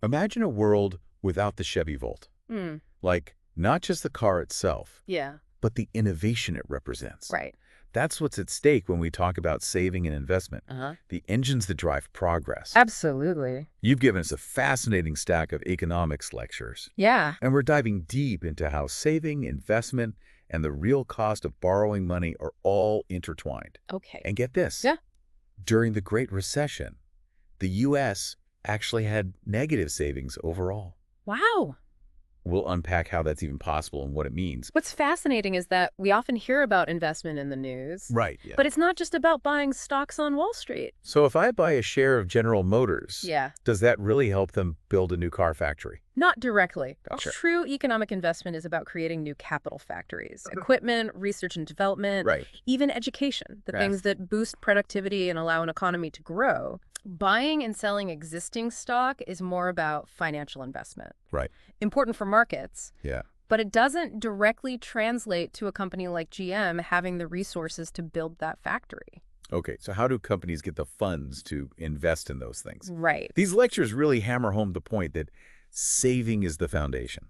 Imagine a world without the Chevy Volt. Mm, Like, not just the car itself, yeah, but the innovation it represents. right. That's what's at stake when we talk about saving and investment. Uh-huh. The engines that drive progress. Absolutely. You've given us a fascinating stack of economics lectures, Yeah. and we're diving deep into how saving, investment, and the real cost of borrowing money are all intertwined. Okay. And get this. Yeah. During the Great Recession, the U.S. actually had negative savings overall. Wow. We'll unpack how that's even possible and what it means. What's fascinating is that we often hear about investment in the news, Right, yeah. but it's not just about buying stocks on Wall Street. So if I buy a share of General Motors, Yeah. does that really help them build a new car factory? Not directly. Gotcha. True economic investment is about creating new capital factories, equipment, research and development, Right. even education, the Right. things that boost productivity and allow an economy to grow. Buying and selling existing stock is more about financial investment. Right. Important for markets, Yeah. but it doesn't directly translate to a company like GM having the resources to build that factory. Okay, so how do companies get the funds to invest in those things? Right. These lectures really hammer home the point that saving is the foundation.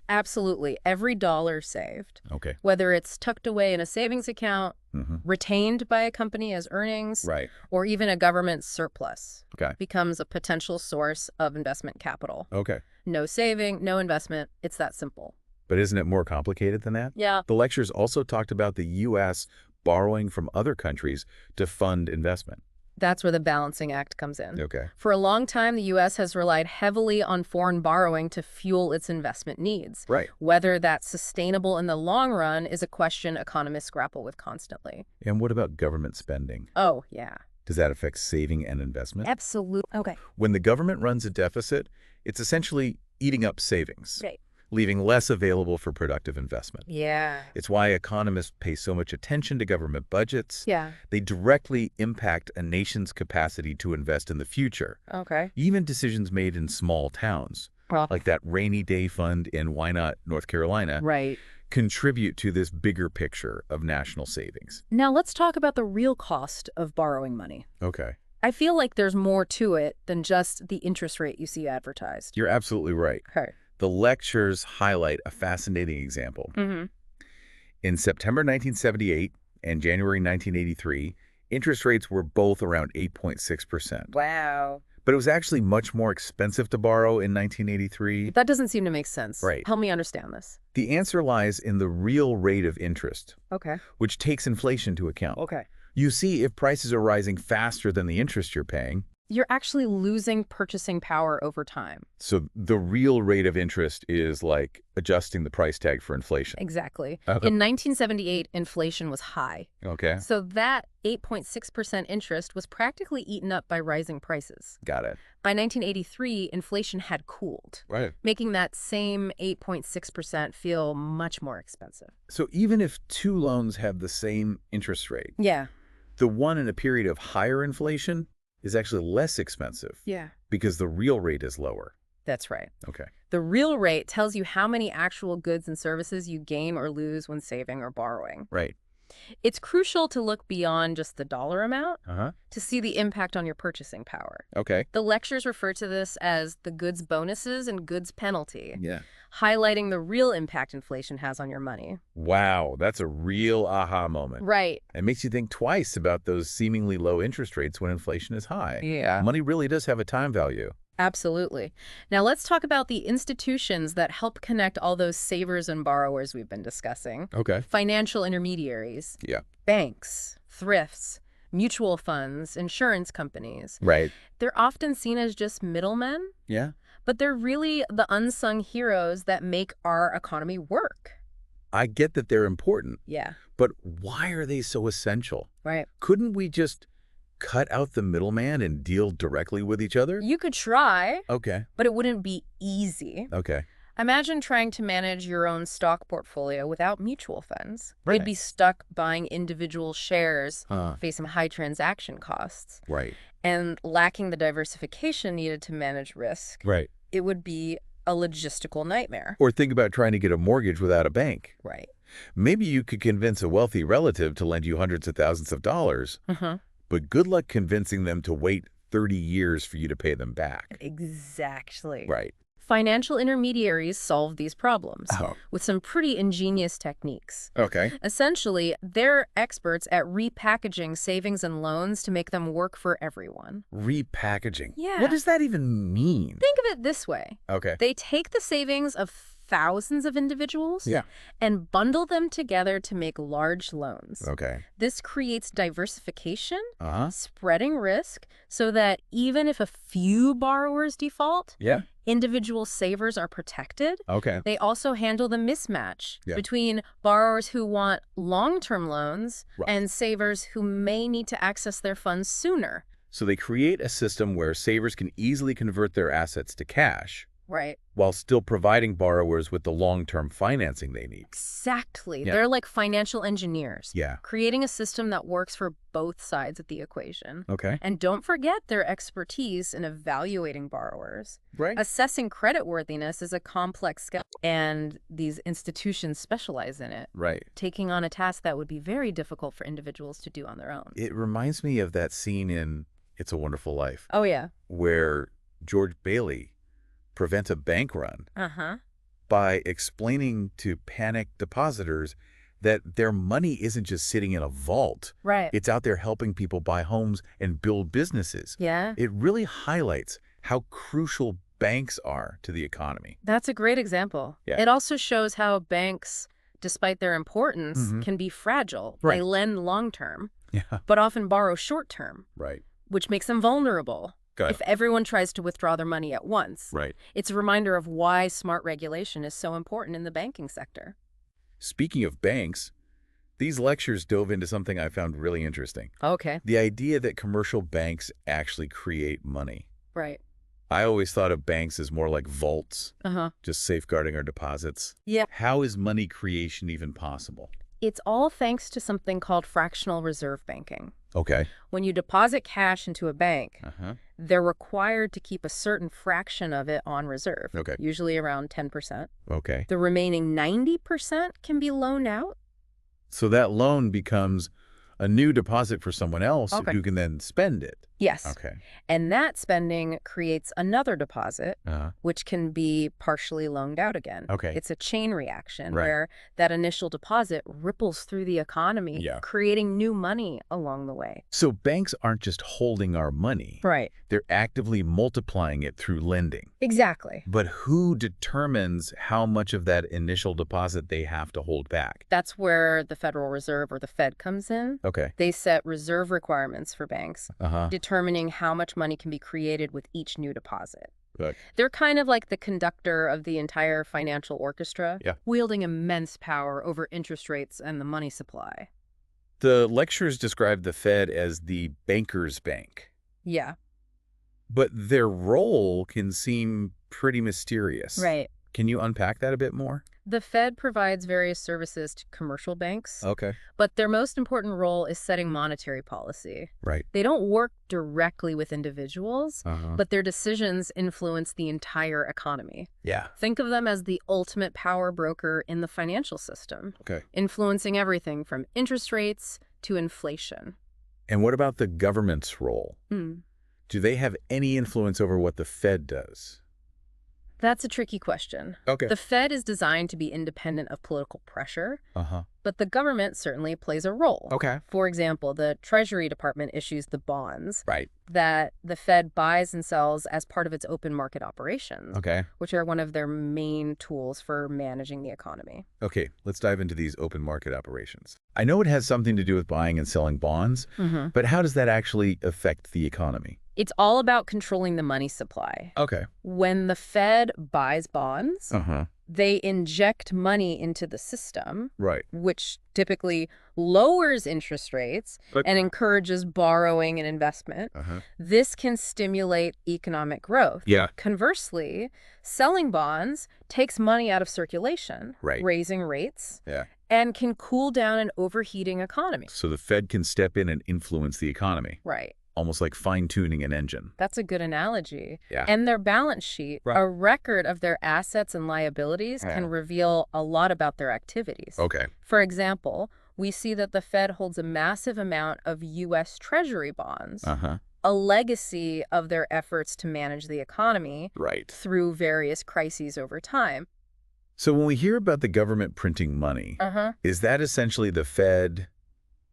Absolutely. Every dollar saved, Okay. whether it's tucked away in a savings account, Mm-hmm. retained by a company as earnings, Right. or even a government surplus, Okay. becomes a potential source of investment capital. Okay. No saving, no investment. It's that simple. But isn't it more complicated than that? Yeah. The lectures also talked about the U.S. borrowing from other countries to fund investment. That's where the balancing act comes in. Okay. For a long time, the U.S. has relied heavily on foreign borrowing to fuel its investment needs. Right. Whether that's sustainable in the long run is a question economists grapple with constantly. And what about government spending? Oh, yeah. Does that affect saving and investment? Absolutely. Okay. When the government runs a deficit, it's essentially eating up savings, Right. leaving less available for productive investment. Yeah. It's why economists pay so much attention to government budgets. Yeah. They directly impact a nation's capacity to invest in the future. Okay. Even decisions made in small towns, Well, like that rainy day fund in Why Not, North Carolina, right. contribute to this bigger picture of national savings. Now let's talk about the real cost of borrowing money. Okay. I feel like there's more to it than just the interest rate you see advertised. You're absolutely right. Okay. The lectures highlight a fascinating example. Mm-hmm. In September 1978 and January 1983, interest rates were both around 8.6%. Wow. But it was actually much more expensive to borrow in 1983. That doesn't seem to make sense. Right. Help me understand this. The answer lies in the real rate of interest, Okay. which takes inflation into account. Okay. You see, if prices are rising faster than the interest you're paying, You're actually losing purchasing power over time. so the real rate of interest is like adjusting the price tag for inflation. Exactly. Okay. In 1978, inflation was high. Okay, So that 8.6% interest was practically eaten up by rising prices. got it. By 1983, inflation had cooled, Right. making that same 8.6% feel much more expensive. So even if two loans have the same interest rate, Yeah. the one in a period of higher inflation is actually less expensive Yeah. because the real rate is lower. That's right. Okay. The real rate tells you how many actual goods and services you gain or lose when saving or borrowing. Right. It's crucial to look beyond just the dollar amount Uh-huh. to see the impact on your purchasing power. Okay. The lectures refer to this as the goods bonuses and goods penalty, Yeah. highlighting the real impact inflation has on your money. Wow, that's a real aha moment. Right. It makes you think twice about those seemingly low interest rates when inflation is high. Yeah. Money really does have a time value. Absolutely. Now let's talk about the institutions that help connect all those savers and borrowers we've been discussing. Okay. Financial intermediaries, Yeah. banks, thrifts, mutual funds, insurance companies. Right. They're often seen as just middlemen, Yeah. but they're really the unsung heroes that make our economy work. I get that they're important, Yeah, but why are they so essential? right. Couldn't we just cut out the middleman and deal directly with each other? You could try, Okay. but it wouldn't be easy. Okay. Imagine trying to manage your own stock portfolio without mutual funds. Right. You'd be stuck buying individual shares, Huh. facing high transaction costs, Right. and lacking the diversification needed to manage risk. Right. It would be a logistical nightmare. Or think about trying to get a mortgage without a bank. Right. Maybe you could convince a wealthy relative to lend you hundreds of thousands of dollars, Mm-hmm. but good luck convincing them to wait 30 years for you to pay them back. Exactly. Right. Financial intermediaries solve these problems Oh, with some pretty ingenious techniques. okay. Essentially, they're experts at repackaging savings and loans to make them work for everyone. Repackaging. Yeah. What does that even mean? Think of it this way. Okay. They take the savings of thousands of individuals Yeah. and bundle them together to make large loans. Okay. This creates diversification, Uh-huh. spreading risk, so that even if a few borrowers default, Yeah. individual savers are protected. Okay. They also handle the mismatch Yeah. between borrowers who want long-term loans Right. and savers who may need to access their funds sooner. So they create a system where savers can easily convert their assets to cash Right. while still providing borrowers with the long-term financing they need. Exactly. Yeah. They're like financial engineers, Yeah. creating a system that works for both sides of the equation. Okay. And don't forget their expertise in evaluating borrowers. Right. Assessing creditworthiness is a complex skill, and these institutions specialize in it, Right. taking on a task that would be very difficult for individuals to do on their own. It reminds me of that scene in It's a Wonderful Life Oh, yeah. where George Bailey prevents a bank run Uh-huh. by explaining to panicked depositors that their money isn't just sitting in a vault. Right. It's out there helping people buy homes and build businesses. Yeah. It really highlights how crucial banks are to the economy. That's a great example. Yeah. It also shows how banks, despite their importance, Mhm. can be fragile. Right. They lend long-term, Yeah. but often borrow short-term, Right. which makes them vulnerable. Got If everyone tries to withdraw their money at once. Right. It's a reminder of why smart regulation is so important in the banking sector. Speaking of banks, these lectures dove into something I found really interesting. Okay. The idea that commercial banks actually create money. Right. I always thought of banks as more like vaults, Uh-huh. just safeguarding our deposits. Yeah. How is money creation even possible? It's all thanks to something called fractional reserve banking. Okay. When you deposit cash into a bank, Uh-huh. they're required to keep a certain fraction of it on reserve, Okay. usually around 10%. Okay. The remaining 90% can be loaned out. So that loan becomes a new deposit for someone else Okay. who can then spend it. Yes. Okay. And that spending creates another deposit, Uh-huh. which can be partially loaned out again. Okay. It's a chain reaction Right. where that initial deposit ripples through the economy, Yeah. creating new money along the way. So banks aren't just holding our money. Right. They're actively multiplying it through lending. Exactly. But who determines how much of that initial deposit they have to hold back? That's where the Federal Reserve or the Fed comes in. Okay. They set reserve requirements for banks, Uh-huh. determining how much money can be created with each new deposit. Good. They're kind of like the conductor of the entire financial orchestra, Yeah. wielding immense power over interest rates and the money supply. The lectures describe the Fed as the banker's bank, Yeah, but their role can seem pretty mysterious. right. Can you unpack that a bit more? The Fed provides various services to commercial banks, Okay. but their most important role is setting monetary policy. Right. They don't work directly with individuals, Uh-huh. but their decisions influence the entire economy. Yeah. Think of them as the ultimate power broker in the financial system, Okay. influencing everything from interest rates to inflation. And what about the government's role? Hmm. Do they have any influence over what the Fed does? That's a tricky question. Okay. The Fed is designed to be independent of political pressure, Uh-huh. but the government certainly plays a role. Okay. For example, the Treasury Department issues the bonds Right. that the Fed buys and sells as part of its open market operations, Okay. which are one of their main tools for managing the economy. Okay, let's dive into these open market operations. I know it has something to do with buying and selling bonds, Mm-hmm. but how does that actually affect the economy? It's all about controlling the money supply. Okay. When the Fed buys bonds, Uh-huh. they inject money into the system, Right. which typically lowers interest rates But- and encourages borrowing and investment. Uh-huh. This can stimulate economic growth. Yeah. Conversely, selling bonds takes money out of circulation, Right. raising rates, Yeah. and can cool down an overheating economy. So the Fed can step in and influence the economy, Right. almost like fine-tuning an engine. That's a good analogy. Yeah. And their balance sheet, Right. a record of their assets and liabilities, Yeah. can reveal a lot about their activities. Okay. For example, we see that the Fed holds a massive amount of U.S. Treasury bonds, Uh-huh. a legacy of their efforts to manage the economy Right. through various crises over time. So when we hear about the government printing money, Uh-huh. is that essentially the Fed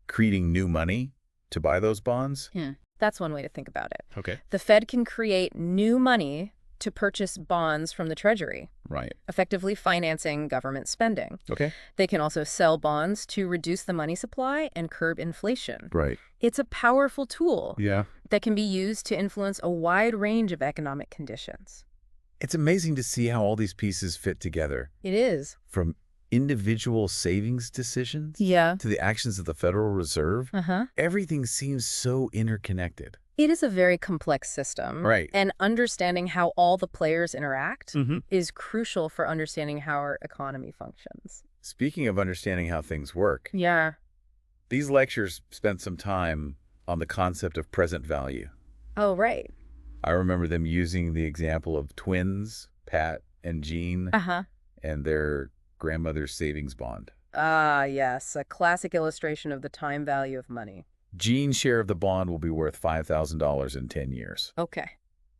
creating new money to buy those bonds? That's one way to think about it. Okay. The Fed can create new money to purchase bonds from the Treasury, Right. effectively financing government spending. Okay. They can also sell bonds to reduce the money supply and curb inflation. Right. It's a powerful tool Yeah. that can be used to influence a wide range of economic conditions. It's amazing to see how all these pieces fit together, It is. from individual savings decisions Yeah. to the actions of the Federal Reserve. Uh-huh. Everything seems so interconnected. It is a very complex system. Right. And understanding how all the players interact Mm-hmm. is crucial for understanding how our economy functions. Speaking of understanding how things work, Yeah. these lectures spent some time on the concept of present value. Oh, right. I remember them using the example of twins, Pat and Jean, Uh-huh. and their grandmother's savings bond. Ah, yes. A classic illustration of the time value of money. Jean's share of the bond will be worth $5,000 in 10 years. Okay.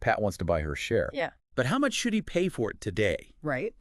Pat wants to buy her share. Yeah. But how much should he pay for it today? Right.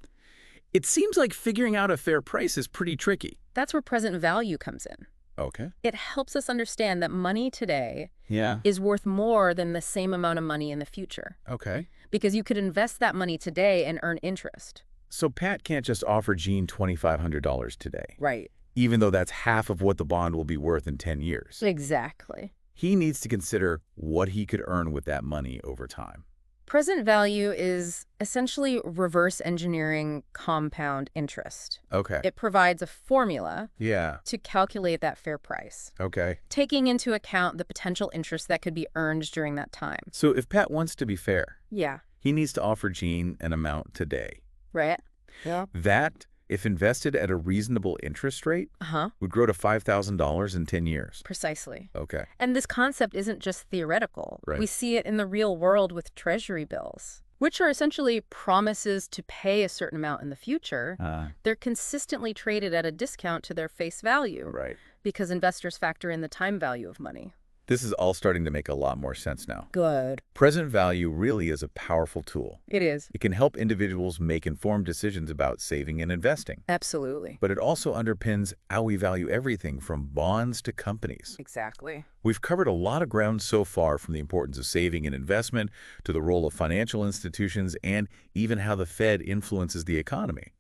It seems like figuring out a fair price is pretty tricky. That's where present value comes in. Okay. It helps us understand that money today Yeah. is worth more than the same amount of money in the future. Okay. Because you could invest that money today and earn interest. So Pat can't just offer Jean $2,500 today, Right. even though that's half of what the bond will be worth in 10 years. Exactly. He needs to consider what he could earn with that money over time. Present value is essentially reverse engineering compound interest. Okay. It provides a formula Yeah. to calculate that fair price, Okay. taking into account the potential interest that could be earned during that time. So if Pat wants to be fair, Yeah. he needs to offer Jean an amount today. Right? Yeah. That, if invested at a reasonable interest rate, Uh-huh. would grow to $5,000 in 10 years. Precisely. Okay. And this concept isn't just theoretical. Right. We see it in the real world with treasury bills, which are essentially promises to pay a certain amount in the future. They're consistently traded at a discount to their face value Right. because investors factor in the time value of money. This is all starting to make a lot more sense now. Good. Present value really is a powerful tool. It is. It can help individuals make informed decisions about saving and investing. Absolutely. But it also underpins how we value everything from bonds to companies. Exactly. We've covered a lot of ground so far, from the importance of saving and investment to the role of financial institutions and even how the Fed influences the economy.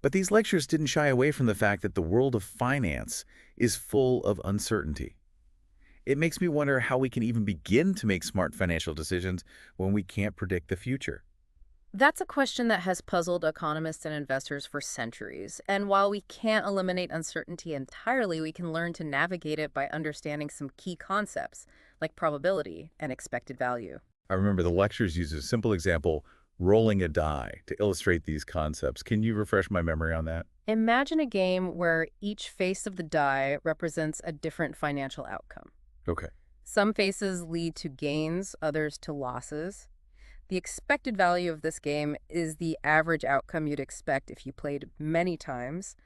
But these lectures didn't shy away from the fact that the world of finance is full of uncertainty. It makes me wonder how we can even begin to make smart financial decisions when we can't predict the future. That's a question that has puzzled economists and investors for centuries. And while we can't eliminate uncertainty entirely, we can learn to navigate it by understanding some key concepts like probability and expected value. I remember the lectures used a simple example, rolling a die, to illustrate these concepts. Can you refresh my memory on that? Imagine a game where each face of the die represents a different financial outcome. Okay. Some faces lead to gains, others to losses. The expected value of this game is the average outcome you'd expect if you played many times.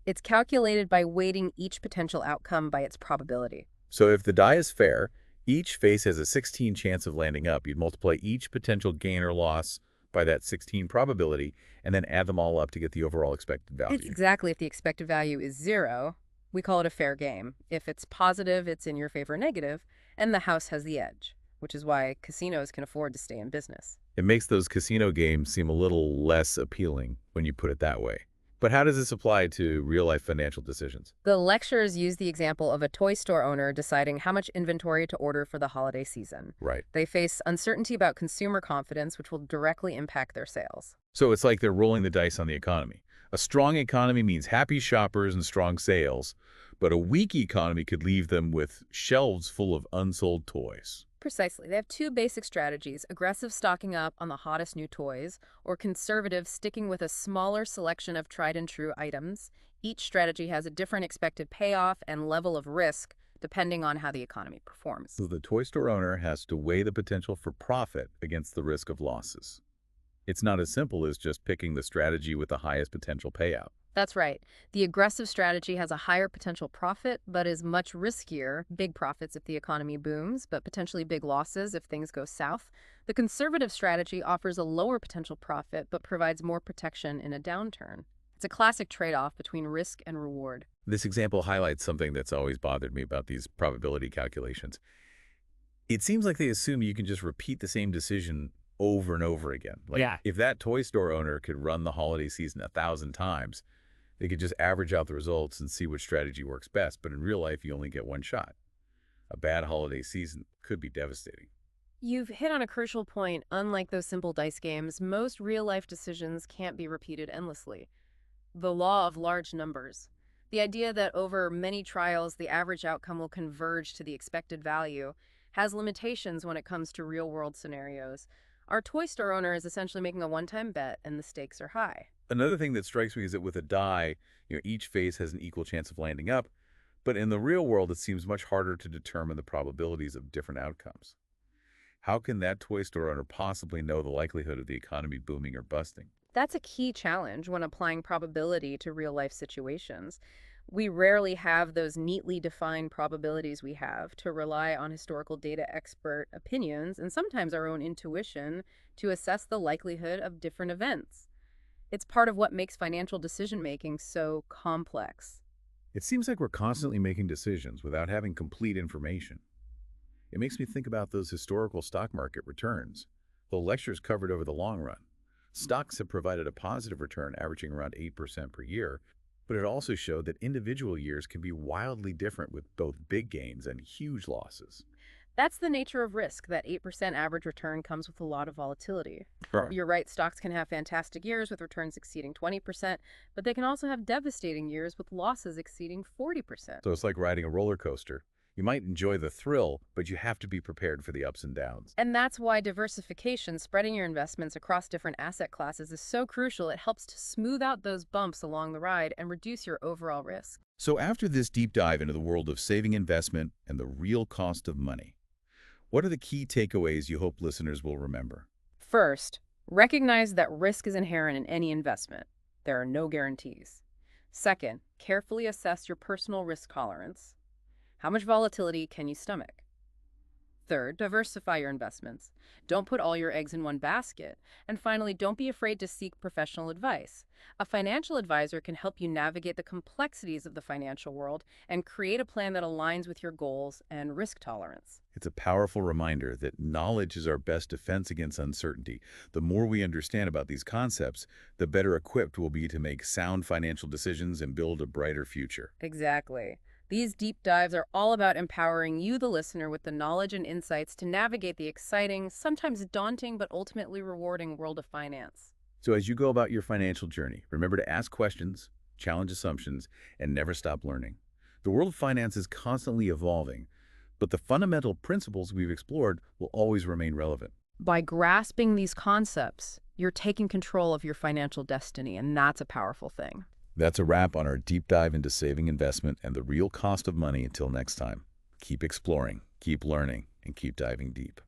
It's calculated by weighting each potential outcome by its probability. So if the die is fair, each face has a 16 chance of landing up. You'd multiply each potential gain or loss by that 16 probability and then add them all up to get the overall expected value. It's exactly. If the expected value is 0, we call it a fair game. If it's positive, it's in your favor, negative, and the house has the edge, which is why casinos can afford to stay in business. It makes those casino games seem a little less appealing when you put it that way. But how does this apply to real-life financial decisions? The lectures use the example of a toy store owner deciding how much inventory to order for the holiday season. Right. They face uncertainty about consumer confidence, which will directly impact their sales. So it's like they're rolling the dice on the economy. A strong economy means happy shoppers and strong sales, but a weak economy could leave them with shelves full of unsold toys. Precisely. They have two basic strategies: aggressive stocking up on the hottest new toys, or conservative sticking with a smaller selection of tried and true items. Each strategy has a different expected payoff and level of risk depending on how the economy performs. So the toy store owner has to weigh the potential for profit against the risk of losses. It's not as simple as just picking the strategy with the highest potential payout. That's right. The aggressive strategy has a higher potential profit, but is much riskier. Big profits if the economy booms, but potentially big losses if things go south. The conservative strategy offers a lower potential profit, but provides more protection in a downturn. It's a classic trade-off between risk and reward. This example highlights something that's always bothered me about these probability calculations. It seems like they assume you can just repeat the same decision over and over again. Like, Yeah. if that toy store owner could run the holiday season 1,000 times, they could just average out the results and see which strategy works best. But in real life, you only get one shot. A bad holiday season could be devastating. You've hit on a crucial point. Unlike those simple dice games, most real-life decisions can't be repeated endlessly. The law of large numbers. The idea that over many trials, the average outcome will converge to the expected value has limitations when it comes to real-world scenarios. Our toy store owner is essentially making a one-time bet, and the stakes are high. Another thing that strikes me is that with a die, each face has an equal chance of landing up. But in the real world, it seems much harder to determine the probabilities of different outcomes. How can that toy store owner possibly know the likelihood of the economy booming or busting? That's a key challenge when applying probability to real-life situations. We rarely have those neatly defined probabilities we have to rely on historical data expert opinions and sometimes our own intuition to assess the likelihood of different events. It's part of what makes financial decision-making so complex. It seems like we're constantly making decisions without having complete information. It makes me think about those historical stock market returns. The lectures covered over the long run. Stocks have provided a positive return averaging around 8% per year, but it also showed that individual years can be wildly different with both big gains and huge losses. That's the nature of risk. That 8% average return comes with a lot of volatility. Sure. You're right, stocks can have fantastic years with returns exceeding 20%, but they can also have devastating years with losses exceeding 40%. So it's like riding a roller coaster. You might enjoy the thrill, but you have to be prepared for the ups and downs. And that's why diversification, spreading your investments across different asset classes, is so crucial. It helps to smooth out those bumps along the ride and reduce your overall risk. So after this deep dive into the world of saving investment and the real cost of money, what are the key takeaways you hope listeners will remember? First, recognize that risk is inherent in any investment. There are no guarantees. Second, carefully assess your personal risk tolerance. How much volatility can you stomach? Third, diversify your investments. Don't put all your eggs in one basket. And finally, don't be afraid to seek professional advice. A financial advisor can help you navigate the complexities of the financial world and create a plan that aligns with your goals and risk tolerance. It's a powerful reminder that knowledge is our best defense against uncertainty. The more we understand about these concepts, the better equipped we'll be to make sound financial decisions and build a brighter future. Exactly. These deep dives are all about empowering you, the listener, with the knowledge and insights to navigate the exciting, sometimes daunting, but ultimately rewarding world of finance. So as you go about your financial journey, remember to ask questions, challenge assumptions, and never stop learning. The world of finance is constantly evolving, but the fundamental principles we've explored will always remain relevant. By grasping these concepts, you're taking control of your financial destiny, and that's a powerful thing. That's a wrap on our deep dive into saving investment and the real cost of money. Until next time, keep exploring, keep learning, and keep diving deep.